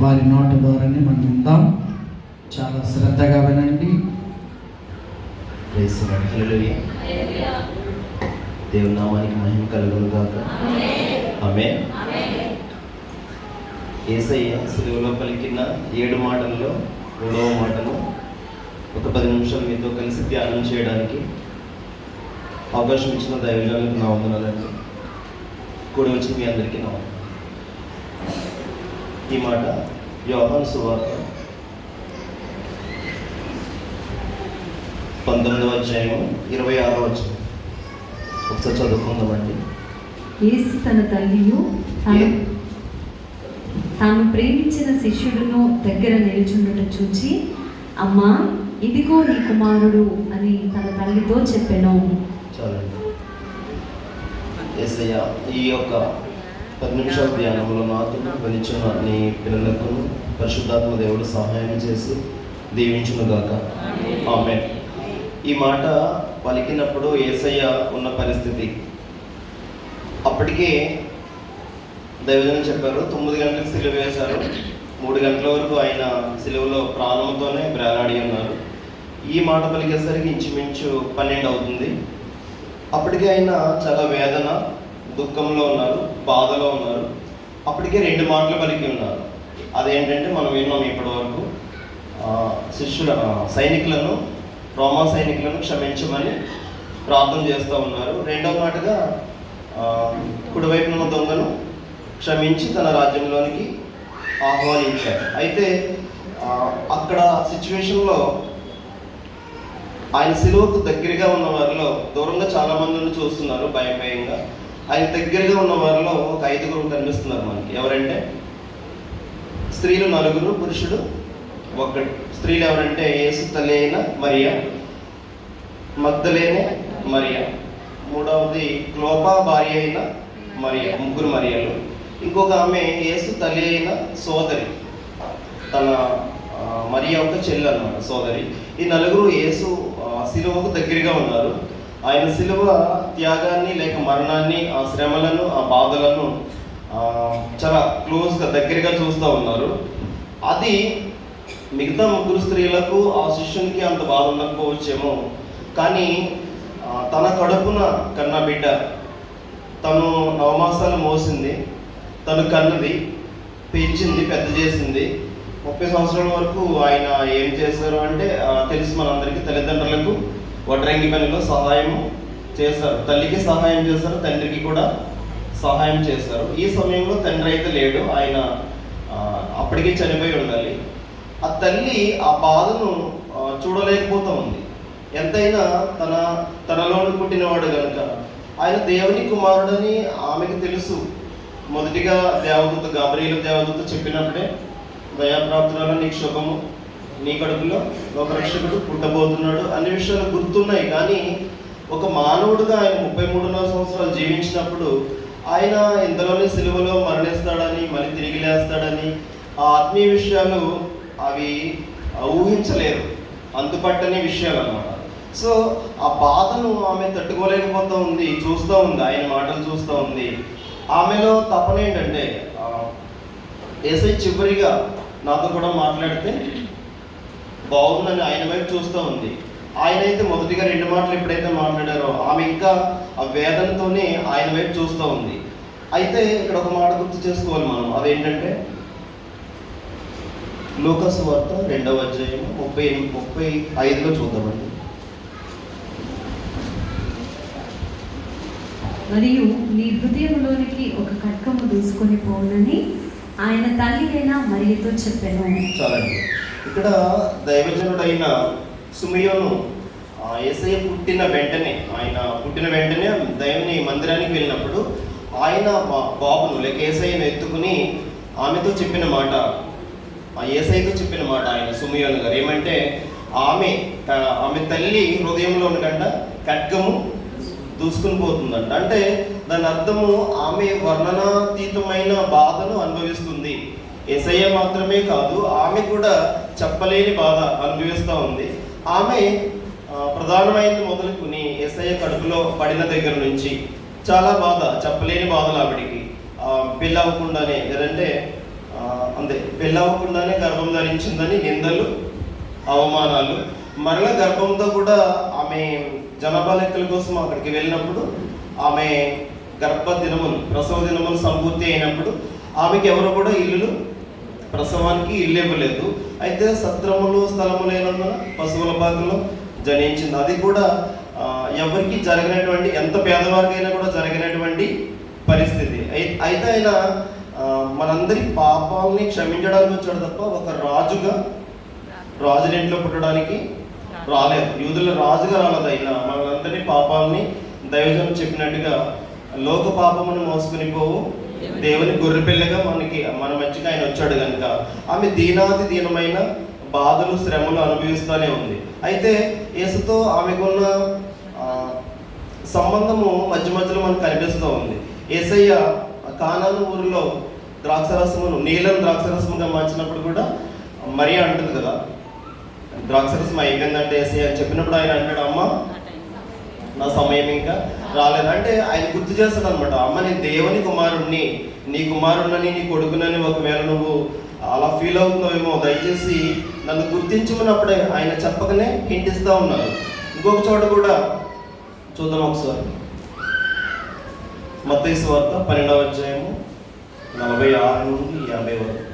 వారి నోట ద్వారానే మనం విందాం. చాలా శ్రద్ధగా వినండి. దేవుని నామానికి మహిమ కలుగును గాక. ఆమేన్. యేసయ్య సిలువలో పలికిన 7 మాటల్లో 3వ మాటను ఒక 10 నిమిషాలు మీతో కలిసి ధ్యానం చేయడానికి అవకాశం ఇచ్చిన దైవజనులకు నా వందనాలండి. కూడి వచ్చిన మీ అందరికీ నా వందనాలు. ఈ మాట యోహాను సువార్త 19వ అధ్యాయం 26వ వచనం. ఒకసారి చదువుకుందామండి. యేసు తన తల్లియు తాను ప్రేమించిన శిష్యుడును దగ్గర నిల్చుండుట చూచి, అమ్మా, ఇదిగో నీ కుమారుడు అని తన తల్లితో చెప్పెను. చాలండి. యేసయ్య ఈ యొక్క 10 నిమిషాల ధ్యానంలో నాతో వినిచున్న నీ పిల్లలకు పరిశుద్ధాత్మ దేవుడు సహాయం చేసి దీవించును గాక. ఆమేన్. ఈ మాట పలికినప్పుడు యేసయ్య ఉన్న పరిస్థితి అప్పటికే దైవజనులు చెప్పారు, 9 గంటలకు సిలువ వేశారు. 3 గంటల వరకు ఆయన సిలువలో ప్రాణంతోనే బ్రేలాడి ఉన్నారు. ఈ మాట పలికేసరికి ఇంచుమించు 12 అవుతుంది. అప్పటికే ఆయన చాలా వేదన, దుఃఖంలో ఉన్నారు, బాధలో ఉన్నారు. అప్పటికే 2 మాటలు పలికి ఉన్నారు. అదేంటంటే మనం విన్నాం ఇప్పటి వరకు, సైనికులను, రోమా సైనికులను క్షమించమని ప్రార్థన చేస్తూ ఉన్నారు. 2వ మాటగా కుడివైపున ఉన్న దొంగను క్షమించి తన రాజ్యంలోనికి ఆహ్వానించారు. అయితే అక్కడ సిచ్యువేషన్లో ఆయన సిలువకు దగ్గరగా ఉన్న వారిలో, దూరంగా చాలా మందిని చూస్తున్నారు భయంగా. ఆయన దగ్గరగా ఉన్న వారిలో ఒక 5గురు కనిపిస్తున్నారు మనకి. ఎవరంటే స్త్రీలు 4, పురుషుడు 1. స్త్రీలు ఎవరంటే యేసు తల్లి అయిన మరియా, మగ్దలేనే మరియా, 3వది క్లోపా భార్య అయిన మరియా, 3 మరియలు. ఇంకొక ఆమె యేసు తల్లి అయిన సోదరి, తన మరియా యొక్క చెల్లి అన్నమాట, సోదరి. ఈ 4 యేసు సిలువకు దగ్గరగా ఉన్నారు. ఆయన సిలువ త్యాగాన్ని లేక మరణాన్ని, ఆ శ్రమలను, ఆ బాధలను చాలా క్లోజ్గా దగ్గరగా చూస్తూ ఉన్నారు. అది మిగతా 3 స్త్రీలకు, ఆ శిష్యునికి అంత బాధ ఉండకపోవచ్చేమో, కానీ తన కడుపున కన్న బిడ్డ, తను 9 మాసాలు మోసింది, తను కన్నది, పెంచింది, పెద్ద చేసింది. 30 సంవత్సరాల వరకు ఆయన ఏం చేశారు అంటే తెలుసు మనందరికీ, తల్లిదండ్రులకు వడ్రంగి పనిలో సహాయం చేశారు. తల్లికి సహాయం చేశారు, తండ్రికి కూడా సహాయం చేశారు. ఈ సమయంలో తండ్రి అయితే లేడు, ఆయన అప్పటికే చనిపోయి ఉండాలి. ఆ తల్లి ఆ బాధను చూడలేకపోతూ ఉంది. ఎంతైనా తనలోని పుట్టినవాడు కనుక, ఆయన దేవుని కుమారుడని ఆమెకు తెలుసు. మొదటిగా దేవదూత, గాబ్రియేలు దేవదూత చెప్పినప్పుడే, దయాప్రాప్తురాలు నీకు శుభము, నీ కడుపులో ఒక రక్షకుడు పుట్టబోతున్నాడు అనే విషయాలు గుర్తున్నాయి. కానీ ఒక మానవుడుగా ఆయన 33.5 సంవత్సరాలు జీవించినప్పుడు ఆయన ఇంతలోనే సిలువలో మరణిస్తాడని, మళ్ళీ తిరిగి లేస్తాడని, ఆ ఆత్మీయ విషయాలు అవి ఊహించలేరు, అంతుపట్టని విషయాలు అన్నమాట. సో ఆ బాధను ఆమె తట్టుకోలేకపోతూ ఉంది, చూస్తూ ఉంది, ఆయన మాటలు చూస్తూ ఉంది. ఆమెలో తపన ఏంటంటే, యేసయ్య చివరిగా నాతో కూడా మాట్లాడితే బాగుందని ఆయన వైపు చూస్తూ ఉంది. ఆయన అయితే మొదటిగా 2 మాటలు ఎప్పుడైతే మాట్లాడారో, ఆమె ఇంకా ఆ వేదనతోనే ఆయన వైపు చూస్తూ ఉంది. అయితే ఇక్కడ ఒక మాట గుర్తు చేసుకోవాలి మనం, అదేంటంటే లూకా సువార్త 2వ అధ్యాయం 35లో చూద్దామండి. మరియు నీ హృదయంలోనికి ఒక ఖడ్గము దూసుకొని పోనని ఆయన తల్లి అయిన మరియతో చెప్పాను. చాలండి. ఇక్కడ దైవజనుడైన సిమియోను యేసయ్య పుట్టిన వెంటనే దేవుని మందిరానికి వెళ్ళినప్పుడు ఆయన బాబును లేక యేసయ్యను ఎత్తుకుని ఆమెతో చెప్పిన మాట, యేసయ్యతో చెప్పిన మాట ఆయన సిమియోను గారు ఏమంటే, ఆమె తల్లి హృదయంలో ఉన్నకంట ఖడ్గము దూసుకుని పోతుందంట. అంటే దాని అర్థము ఆమె వర్ణనాతీతమైన బాధను అనుభవిస్తుంది. యేసయ్య మాత్రమే కాదు, ఆమె కూడా చెప్పలేని బాధ అనుభవిస్తూ ఉంది. ఆమె ప్రధానమైనది మొదలుకుని యేసయ్య కడుపులో పడిన దగ్గర నుంచి చాలా బాధ, చెప్పలేని బాధలు ఆవిడికి. పెళ్ళి అవ్వకుండానే, లేదంటే అంతే, పెళ్ళవకుండానే గర్భం ధరించిందని నిందలు, అవమానాలు. మరల గర్భంతో కూడా ఆమె జనాభా లెక్కల కోసం అక్కడికి వెళ్ళినప్పుడు ఆమె గర్భ దినములు, ప్రసవ దినములు సంపూర్తి అయినప్పుడు ఆమెకి ఎవరు కూడా ఇల్లులు, ప్రసవానికి ఇల్లు ఇవ్వలేదు. అయితే సత్రములు స్థలములైనందున పశువుల భాగంలో జనించింది. అది కూడా ఎవరికి జరిగినటువంటి, ఎంత పేదవారికైనా కూడా జరిగినటువంటి పరిస్థితి. అయితే ఆయన మనందరి పాపాలని క్షమించడానికి వచ్చాడు తప్ప ఒక రాజునింట్లో పుట్టడానికి రాలేదు. యూదుల రాజుగా రాలేదు. ఆయన మనందరి పాపాలని దైవజనం చెప్పినట్టుగా లోక పాపమును మోసుకుని పోవు దేవుని గొర్రెపిల్లగా మన మధ్యకి ఆయన వచ్చాడు కనుక ఆమె దీనాతి దీనమైన బాధలు, శ్రమలు అనుభవిస్తూనే ఉంది. అయితే యేసుతో ఆమెకున్న సంబంధము మధ్య మధ్యలో మనకు కనిపిస్తూ ఉంది. యేసయ్య కానాను ఊరిలో ద్రాక్షరసమును నీలం ద్రాక్షరసముగా మార్చినప్పుడు కూడా మరియా అంటుంది కదా, ద్రాక్షరసం అయిపోయిందంటే యేసయ్య అని చెప్పినప్పుడు ఆయన అంటాడు, అమ్మ నా సమయం ఇంకా రాలేదు. అంటే ఆయన గుర్తు చేస్తాడు అనమాట, అమ్మ నేను దేవుని కుమారుణ్ణి, నీ కుమారుణ్ణని, నీ కొడుకునని ఒకవేళ నువ్వు అలా ఫీల్ అవుతున్నావేమో, దయచేసి నన్ను గుర్తించమన్నప్పుడే ఆయన చెప్పకనే హింటిస్తూ ఉన్నారు. ఇంకొక చోట కూడా చూద్దాం ఒకసారి, మత్తయి సువార్త 12వ అధ్యాయము 46 నుండి 50 వరకు.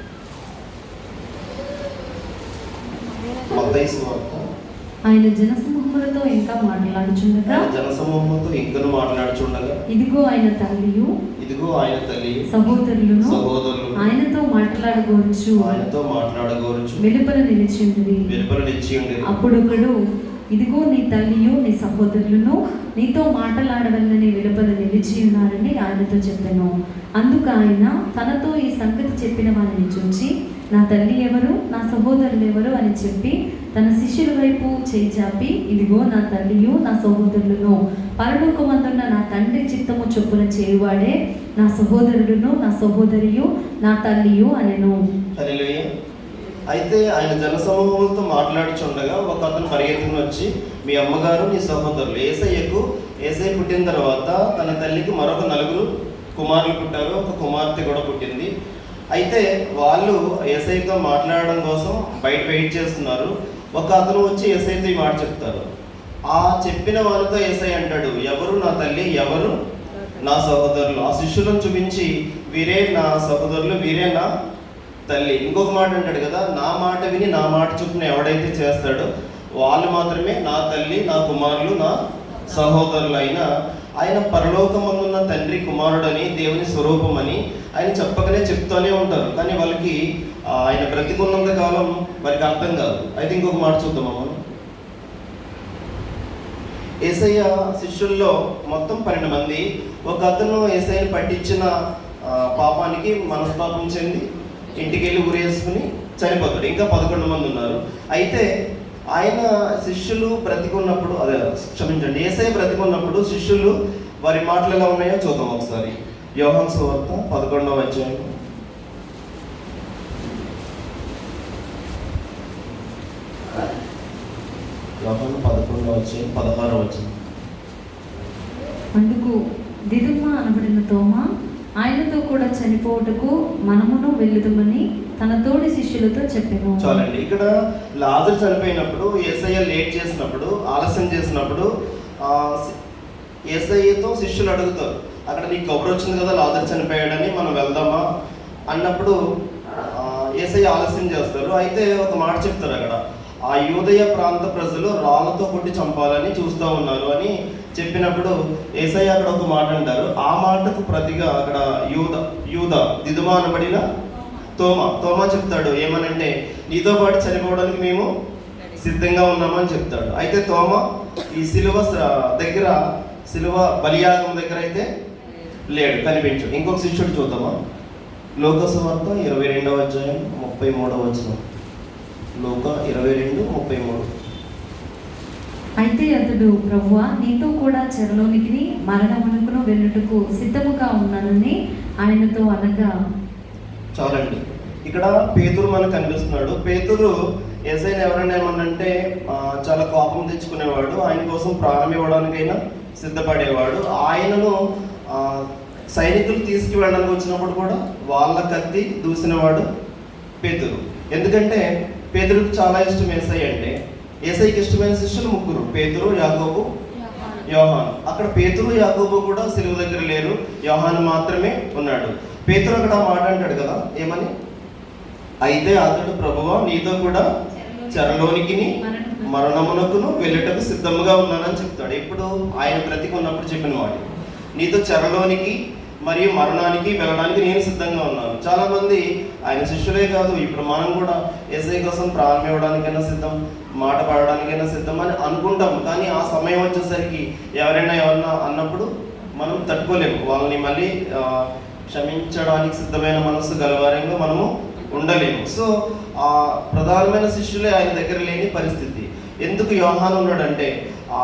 మత్తయి సువార్త. ఆయన జనసమూహములతో ఇంకా మాట్లాడుచుండగా ఇదిగో ఆయన తల్లియు సహోదరులను ఆయనతో మాట్లాడగోరుచు వెలుపల నిలిచింది. అప్పుడొకడు, ఇదిగో నీ తల్లియు నీ సహోదరులను నీతో మాట్లాడవల్లని వెలుపల నిలిచి ఉన్నారని ఆయనతో చెప్పాను. అందుకు ఆయన తనతో ఈ సంగతి చెప్పిన వారిని చూచి, నా తల్లి ఎవరు, నా సహోదరులు ఎవరు అని చెప్పి తన శిష్యుల వైపు చేయి చాపి, ఇదిగో నా తల్లియు నా సహోదరులను, పరలోకమందున్న నా తండ్రి చిత్తము చొప్పున చేయువాడే నా సహోదరుడును నా సహోదరియు నా తల్లియు అనెను. అయితే ఆయన జనసమూహంతో మాట్లాడుచుండగా ఒక అతను పరిగెత్తుకుని వచ్చి, మీ అమ్మగారు నీ సహోదరులు. యేసయ్య పుట్టిన తర్వాత తన తల్లికి మరొక 4 కుమారులు పుట్టారు, ఒక కుమార్తె కూడా పుట్టింది. అయితే వాళ్ళు యేసయ్యతో మాట్లాడడం కోసం బయట వెయిట్ చేస్తున్నారు. ఒక అతను వచ్చి యేసయ్యతో ఈ మాట చెప్తారు. ఆ చెప్పిన వారితో యేసయ్య అంటాడు, ఎవరు నా తల్లి, ఎవరు నా సహోదరులు. ఆ శిష్యులను చూపించి, వీరే నా సహోదరులు, వీరే నా తల్లి. ఇంకొక మాట అంటాడు కదా, నా మాట విని నా మాట చొప్పున ఎవడైతే చేస్తాడో వాళ్ళు మాత్రమే నా తల్లి, నా కుమారులు, నా సహోదరులు. అయినా ఆయన పరలోకమందున్న తండ్రి కుమారుడని, దేవుని స్వరూపమని ఆయన చెప్పకనే చెప్తూనే ఉంటారు. కానీ వాళ్ళకి ఆయన బ్రతికున్నంత కాలం వారికి అర్థం కాదు. అయితే ఇంకొక మాట చూద్దామమ్మ. యేసయ్య శిష్యుల్లో మొత్తం 12 మంది. ఒక అతను యేసయ్యని పట్టించిన పాపానికి మనస్తాపం చెంది ఇంటికి వెళ్ళి ఊరేసుకుని చనిపోతాడు. ఇంకా 11 మంది ఉన్నారు. అయితే ఆయన శిష్యులు బ్రతికున్నప్పుడు, యేసయ్య బ్రతికున్నప్పుడు శిష్యులు వారి మాటలు ఎలా ఉన్నాయో చూద్దాం ఒకసారి. యోహాను సువార్త 11వ అధ్యాయం. యోహాను 11వ అధ్యాయం 16వ వచనం. అందుకు దిదుమ అనబడిన తోమా, ఆయనతో కూడా చనిపోవటకు మనమును వెళ్ళుదమని తన తోడి శిష్యులతో చెప్పాను. చాలండి. ఇక్కడ లాజరు చనిపోయినప్పుడు, యేసయ్య లేట్ చేసినప్పుడు, ఆలస్యం చేసినప్పుడు యేసయ్యతో శిష్యులు అడుగుతారు, అక్కడ నీకు కబురు వచ్చింది కదా లాజరు చనిపోయాడని, మనం వెళ్దామా అన్నప్పుడు యేసయ్య ఆలస్యం చేస్తారు. అయితే ఒక మాట చెప్తారు, అక్కడ ఆ యూదయ ప్రాంత ప్రజలు రాళ్ళతో కొట్టి చంపాలని చూస్తూ ఉన్నారు అని చెప్పినప్పుడు యేసయ్య అక్కడ ఒక మాట అంటారు. ఆ మాటకు ప్రతిగా అక్కడ యూద దిదుమ అనబడిన తోమా చెప్తాడు, ఏమనంటే నీతో పాటు చనిపోవడానికి మేము సిద్ధంగా ఉన్నామని చెప్తాడు. అయితే తోమా ఈ సిలువ దగ్గర, సిలువ బలియాగం దగ్గర అయితే లేడు, కనిపించాడు. ఇంకొక శిష్యుడు చూద్దామా, లోక సువార్త 22వ అధ్యాయం 33వ వచనం. లోక 22:33. అయితే అతడు, ప్రభువా నీతో కూడా చెరలోనికి మరణమునకును వెళ్ళుటకు సిద్ధముగా ఉన్నానని ఆయనతో అనగా. చాలండి. ఇక్కడ పేతురు మనకు కనిపిస్తున్నాడు. పేతురు యేసయ్యని ఎవరైనా ఏమన్నంటే చాలా కోపం తెచ్చుకునేవాడు, ఆయన కోసం ప్రాణం ఇవ్వడానికైనా సిద్ధపడేవాడు. ఆయనను సైనికులు తీసుకువెళ్ళడానికి వచ్చినప్పుడు కూడా వాళ్ళ కత్తి దూసినవాడు పేతురు. ఎందుకంటే పేతురుకు చాలా ఇష్టం యేసయ్య అంటే. యేసయ్యకి ఇష్టమైన శిష్యులు ముగ్గురు, పేతురు, యాకోబు, యోహాను. అక్కడ పేతురు యాకోబు కూడా సిలువ దగ్గర లేరు, యోహాను మాత్రమే ఉన్నాడు. పేతురు అక్కడ మాట అంటాడు కదా, ఏమని? అయితే అతడు ప్రభువా నీతో కూడా చెరలోనికి మరణమునకును వెళ్ళటకు సిద్ధముగా ఉన్నానని చెప్తాడు. ఇప్పుడు ఆయన బ్రతికున్నప్పుడు చెప్పిన మాట, నీతో చెరలోనికి మరియు మరణానికి వెళ్ళడానికి నేను సిద్ధంగా ఉన్నాను. చాలామంది ఆయన శిష్యులే కాదు, ఇప్పుడు మనం కూడా యేసయ్య కోసం ప్రాణం ఇవ్వడానికైనా సిద్ధం, మాట పడడానికైనా సిద్ధం అని అనుకుంటాం. కానీ ఆ సమయం వచ్చేసరికి ఎవరైనా అన్నప్పుడు మనం తట్టుకోలేము. వాళ్ళని మళ్ళీ క్షమించడానికి సిద్ధమైన మనసు గలవారంగా మనము ఉండలేము. సో ఆ ప్రధానమైన శిష్యులే ఆయన దగ్గర లేని పరిస్థితి. ఎందుకు యోహాను ఉన్నాడంటే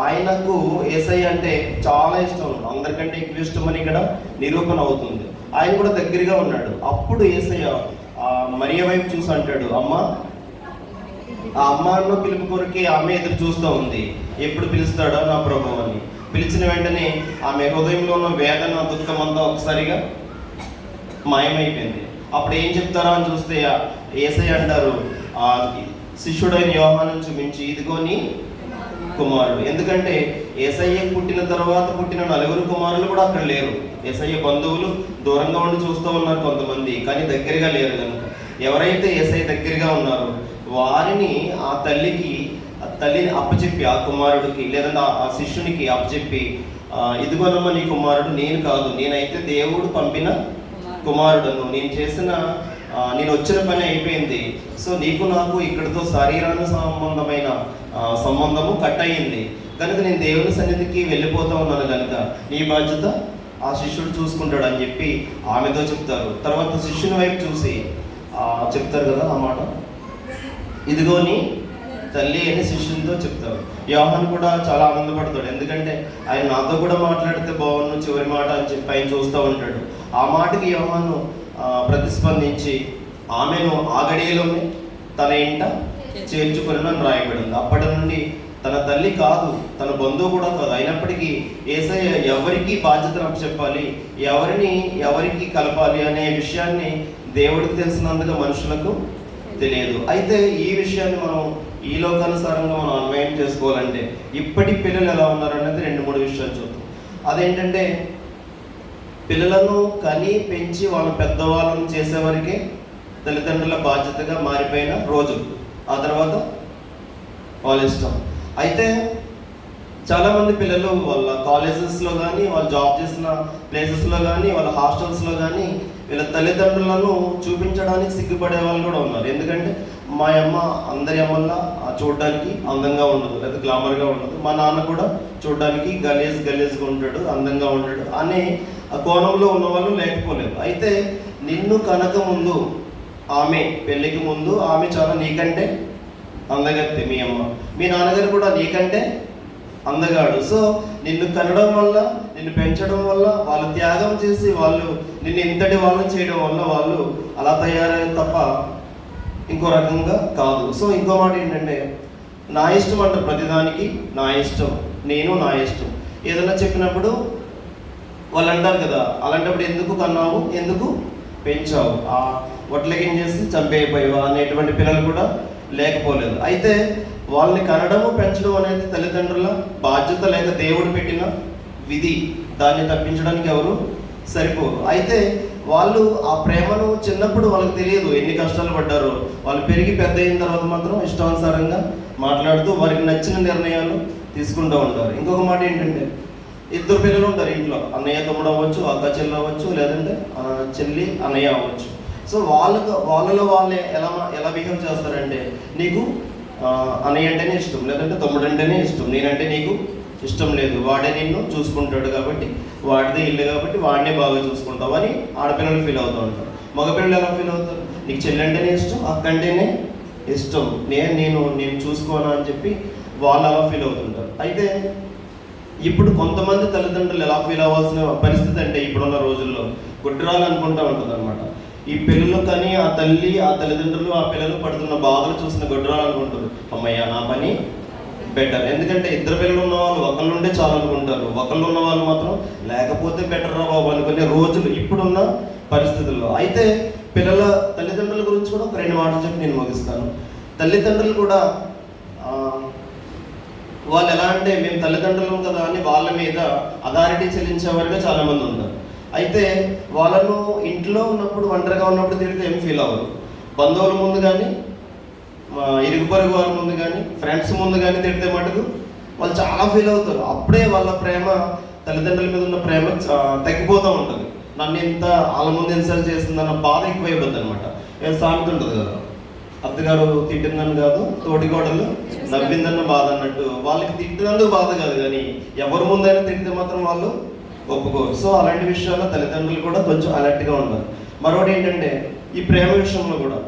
ఆయనకు యేసయ్య అంటే చాలా ఇష్టం, అందరికంటే ఎక్కువ ఇష్టం అని ఇక్కడ నిరూపణ అవుతుంది. ఆయన కూడా దగ్గరగా ఉన్నాడు. అప్పుడు యేసయ్య మరియ వైపు చూసి అంటాడు, అమ్మ. ఆ అమ్మ అన్న పిలుపు కొరకే ఆమె ఎదురు చూస్తూ ఉంది, ఎప్పుడు పిలుస్తాడో నా ప్రభువు అని. పిలిచిన వెంటనే ఆమె హృదయంలో ఉన్న వేదన, దుఃఖం అంతా ఒకసారిగా మాయమైపోయింది. అప్పుడు ఏం చెప్తారా అని చూస్తే యేసయ్య అంటారు, ఆ శిష్యుడైన యోహాను చూపించి ఇదిగో నీ కుమారుడు. ఎందుకంటే యేసయ్య పుట్టిన తర్వాత పుట్టిన 4 కుమారులు కూడా అక్కడ లేరు. యేసయ్య బంధువులు దూరంగా ఉండి చూస్తూ ఉన్నారు కొంతమంది, కానీ దగ్గరగా లేరు. కనుక ఎవరైతే యేసయ్య దగ్గరగా ఉన్నారో వారిని ఆ తల్లిని అప్పచెప్పి, ఆ కుమారుడికి లేదంటే ఆ శిష్యునికి అప్పచెప్పి, ఇదిగోనమ్మ నీ కుమారుడు, నేను కాదు, నేనైతే దేవుడు పంపిన కుమారుడను, నేను వచ్చిన పని అయిపోయింది. సో నీకు నాకు ఇక్కడితో శరీరాను సంబంధమైన సంబంధము కట్ అయ్యింది కనుక నేను దేవుని సన్నిధికి వెళ్ళిపోతా ఉన్నాను కనుక నీ బాధ్యత ఆ శిష్యుడు చూసుకుంటాడు అని చెప్పి ఆమెతో చెప్తారు. తర్వాత శిష్యుని వైపు చూసి చెప్తారు కదా ఆ మాట, ఇదిగో నీ తల్లి అని శిష్యునితో చెప్తారు. యోహాను కూడా చాలా ఆనందపడతాడు. ఎందుకంటే ఆయన నాతో కూడా మాట్లాడితే బాగుండు చివరి మాట అని చెప్పి ఆయన చూస్తూ ఉంటాడు. ఆ మాటకి యోహాను ప్రతిస్పందించి ఆమెను ఆ గడియలోనే తన ఇంట చేర్చుకుని రాయబడింది. అప్పటి నుండి తన తల్లి కాదు, తన బంధువు కూడా కాదు, అయినప్పటికీ యేసయ్య ఎవరికి బాధ్యతను అప్పచెప్పాలి, ఎవరికి కలపాలి అనే విషయాన్ని దేవుడికి తెలిసినందుగా మనుషులకు తెలియదు. అయితే ఈ విషయాన్ని మనం ఈ లోకానుసారంగా మనం అన్వయం చేసుకోవాలంటే ఇప్పటి పిల్లలు ఎలా ఉన్నారనేది 2-3 విషయాలు చూద్దాం. అదేంటంటే పిల్లలను కని పెంచి వాళ్ళ పెద్దవాళ్ళను చేసేవరకే తల్లిదండ్రుల బాధ్యతగా మారిపోయిన రోజు. ఆ తర్వాత వాళ్ళ ఇష్టం. అయితే చాలామంది పిల్లలు వాళ్ళ కాలేజెస్లో కానీ, వాళ్ళు జాబ్ చేసిన ప్లేసెస్లో కానీ, వాళ్ళ హాస్టల్స్లో కానీ వీళ్ళ తల్లిదండ్రులను చూపించడానికి సిగ్గుపడే వాళ్ళు కూడా ఉన్నారు. ఎందుకంటే మా అమ్మ అందరి అమ్మల్లా చూడడానికి అందంగా ఉండదు, లేదా గ్లామర్గా ఉండదు, మా నాన్న కూడా చూడడానికి గలీజ్గా ఉంటాడు, అందంగా ఉంటాడు అనే ఆ కోణంలో ఉన్న వాళ్ళు లేకపోలేదు. అయితే నిన్ను కనక ముందు ఆమె పెళ్ళికి ముందు ఆమె చాలా నీకంటే అందగత్తే, మీ అమ్మ, మీ నాన్నగారు కూడా నీకంటే అందగాడు. సో నిన్ను కనడం వల్ల, నిన్ను పెంచడం వల్ల, వాళ్ళు త్యాగం చేసి వాళ్ళు నిన్ను ఇంతటి వాళ్ళని చేయడం వల్ల వాళ్ళు అలా తయారయ్యే తప్ప ఇంకో రకంగా కాదు. సో ఇంకో మాట ఏంటంటే నా ఇష్టం అంటారు ప్రతిదానికి, నా ఇష్టం, నా ఇష్టం. ఏదైనా చెప్పినప్పుడు వాళ్ళు అంటారు కదా, అలాంటప్పుడు ఎందుకు కన్నావు, ఎందుకు పెంచావు, ఆ వడ్లగించేసి చంపేయిపోయావా అనేటువంటి పిల్లలు కూడా లేకపోలేదు. అయితే వాళ్ళని కనడము పెంచడం అనేది తల్లిదండ్రుల బాధ్యత, లేక దేవుడు పెట్టిన విధి. దాన్ని తప్పించడానికి ఎవరు సరిపోరు. అయితే వాళ్ళు ఆ ప్రేమను చిన్నప్పుడు వాళ్ళకి తెలియదు ఎన్ని కష్టాలు పడ్డారో. వాళ్ళు పెరిగి పెద్ద అయిన తర్వాత మాత్రం ఇష్టానుసారంగా మాట్లాడుతూ వారికి నచ్చిన నిర్ణయాలు తీసుకుంటూ ఉంటారు. ఇంకొక మాట ఏంటంటే 2 పిల్లలు ఉంటారు ఇంట్లో, అన్నయ్య తమ్ముడు అవ్వచ్చు, అక్క చెల్లి అవ్వచ్చు, లేదంటే చెల్లి అన్నయ్య అవ్వచ్చు. సో వాళ్ళలో వాళ్ళే ఎలా బిహేవ్ చేస్తారంటే నీకు అన్నయ్య అంటేనే ఇష్టం, లేదంటే తమ్ముడు అంటేనే ఇష్టం, నేనంటే నీకు ఇష్టం లేదు, వాడే నిన్ను చూసుకుంటాడు కాబట్టి, వాడిదే ఇల్లు కాబట్టి వాడినే బాగా చూసుకుంటావు అని ఆడపిల్లలు ఫీల్ అవుతూ ఉంటారు. మగపిల్లలు ఎలా ఫీల్ అవుతారు, నీకు చెల్లి అంటేనే ఇష్టం, అక్క అంటేనే ఇష్టం, నేను చూసుకోను అని చెప్పి వాళ్ళు అలా ఫీల్ అవుతుంటారు. అయితే ఇప్పుడు కొంతమంది తల్లిదండ్రులు ఎలా ఫీల్ అవ్వాల్సిన పరిస్థితి అంటే ఇప్పుడున్న రోజుల్లో గుడ్రాలు అనుకుంటూ ఉంటుంది అనమాట. ఈ పిల్లలు కానీ ఆ తల్లిదండ్రులు ఆ పిల్లలు పడుతున్న బాధలు చూసిన గుడ్రాలు అనుకుంటారు, అమ్మయ్య నా పని బెటర్. ఎందుకంటే ఇద్దరు పిల్లలు ఉన్న వాళ్ళు ఒకళ్ళు ఉంటే చాలు అనుకుంటారు, ఒకళ్ళు ఉన్న వాళ్ళు మాత్రం లేకపోతే బెటర్ రా బాబు అనుకునే రోజులు ఇప్పుడున్న పరిస్థితుల్లో. అయితే పిల్లల తల్లిదండ్రుల గురించి కూడా ఒక 2 మాటలు చెప్పి నేను ముగిస్తాను. తల్లిదండ్రులు కూడా వాళ్ళు ఎలా అంటే మేము తల్లిదండ్రులం కదా అని వాళ్ళ మీద అథారిటీ చెల్లించేవారుగా చాలామంది ఉంటారు. అయితే వాళ్ళను ఇంట్లో ఉన్నప్పుడు ఒంటరిగా ఉన్నప్పుడు తిరిగితే ఏం ఫీల్ అవ్వరు. బంధువుల ముందు కానీ, ఇరుగు పొరుగు వారి ముందు కానీ, ఫ్రెండ్స్ ముందు కానీ తిడితే మటుకు వాళ్ళు చాలా ఫీల్ అవుతారు. అప్పుడే వాళ్ళ ప్రేమ, తల్లిదండ్రుల మీద ఉన్న ప్రేమ తగ్గిపోతూ ఉంటుంది. నన్ను ఇంత వాళ్ళ ముందు ఇన్సల్ట్ చేస్తుందన్న బాధ ఎక్కువైపోద్ది అనమాట. ఏదో సామెత ఉంటుంది కదా, అత్తగారు తిట్టిందని కాదు తోటికోడలు నవ్విందన్న బాధ అన్నట్టు. వాళ్ళకి తిట్టినందుకు బాధ కాదు, కానీ ఎవరి ముందైనా తిడితే మాత్రం వాళ్ళు ఒప్పుకోరు. సో అలాంటి విషయాల్లో తల్లిదండ్రులు కూడా కొంచెం అలర్ట్గా ఉండాలి. మరొకటి ఏంటంటే ఈ ప్రేమ విషయంలో కూడా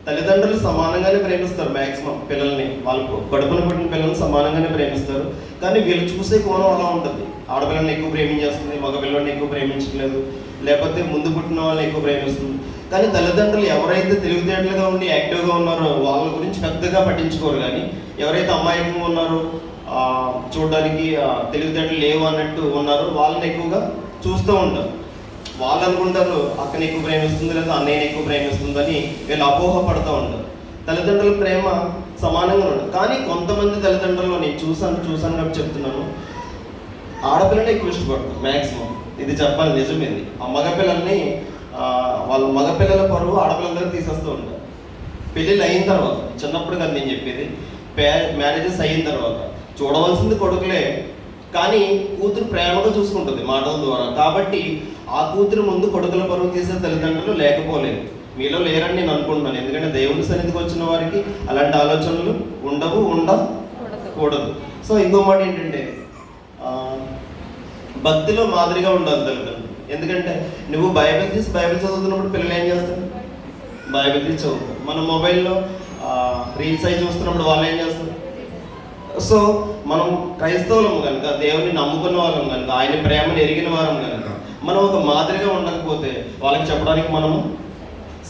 తల్లిదండ్రులు సమానంగానే ప్రేమిస్తారు మ్యాక్సిమం పిల్లల్ని. వాళ్ళు కడుపున పుట్టిన పిల్లల్ని సమానంగానే ప్రేమిస్తారు. కానీ వీళ్ళు చూసే కోణం అలా ఉంటుంది. ఆడపిల్లల్ని ఎక్కువ ప్రేమించేస్తుంది, మగ పిల్లల్ని ఎక్కువ ప్రేమించట్లేదు, లేకపోతే ముందు పుట్టిన వాళ్ళని ఎక్కువ ప్రేమిస్తుంది. కానీ తల్లిదండ్రులు ఎవరైతే తెలివితేటలుగా ఉండి యాక్టివ్గా ఉన్నారో వాళ్ళ గురించి పెద్దగా పట్టించుకోరు. కానీ ఎవరైతే అమాయకంగా ఉన్నారో, చూడడానికి తెలివితేటలు లేవు అన్నట్టు ఉన్నారో వాళ్ళని ఎక్కువగా చూస్తూ ఉంటారు. వాళ్ళు అనుకుంటారు అక్కని ఎక్కువ ప్రేమిస్తుంది లేదా అన్నయ్యని ఎక్కువ ప్రేమిస్తుందని వీళ్ళు అపోహపడుతూ ఉంటారు. తల్లిదండ్రుల ప్రేమ సమానంగా ఉండదు. కానీ కొంతమంది తల్లిదండ్రులు నేను చూసాను కాబట్టి చెప్తున్నాను, ఆడపిల్లని ఎక్కువ ఇష్టపడతారు మ్యాక్సిమం. ఇది చెప్పాలి, నిజమేది. ఆ మగపిల్లల్ని వాళ్ళ మగపిల్లల పరువు ఆడపిల్లల దగ్గర తీసేస్తూ ఉంటారు. పెళ్ళిళ్ళు అయిన తర్వాత, చిన్నప్పుడు కదా నేను చెప్పేది, మ్యారేజెస్ అయిన తర్వాత చూడవలసింది కొడుకులే, కానీ కూతురు ప్రేమగా చూసుకుంటుంది మాటల ద్వారా. కాబట్టి ఆ కూతురు ముందు కొడుకుల పరువు తీసే తల్లిదండ్రులు లేకపోలేదు. మీలో లేరని నేను అనుకుంటున్నాను. ఎందుకంటే దేవుని సన్నిధికి వచ్చిన వారికి అలాంటి ఆలోచనలు ఉండకూడదు. సో ఇంకో మాట ఏంటంటే భక్తిలో మాదిరిగా ఉండాలి తల్లిదండ్రులు. ఎందుకంటే నువ్వు బైబిల్ చదువుతున్నప్పుడు పిల్లలు ఏం చేస్తారు? బైబిల్ తీసి చదువుతారు. మన మొబైల్లో రీల్స్ అయి చూస్తున్నప్పుడు వాళ్ళు ఏం చేస్తారు? సో మనం క్రైస్తవులం కనుక, దేవుని నమ్ముకున్న వాళ్ళం కనుక, ఆయన ప్రేమను ఎరిగిన వారం కనుక మనం ఒక మాదిరిగా ఉండకపోతే వాళ్ళకి చెప్పడానికి మనము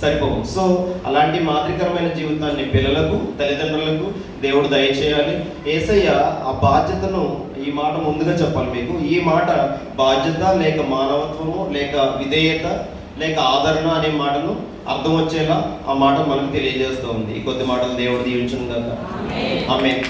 సరిపోవు. సో అలాంటి మాదిరికరమైన జీవితాన్ని పిల్లలకు, తల్లిదండ్రులకు దేవుడు దయచేయాలి. యేసయ్య ఆ బాధ్యతను, ఈ మాట ముందుగా చెప్పాలి మీకు, ఈ మాట బాధ్యత లేక మానవత్వము లేక విధేయత లేక ఆదరణ అనే మాటను అర్థం వచ్చేలా ఆ మాట మనకు తెలియజేస్తూ ఉంది. ఈ కొద్ది మాటలు దేవుడు దీవించును గాక. ఆమేన్.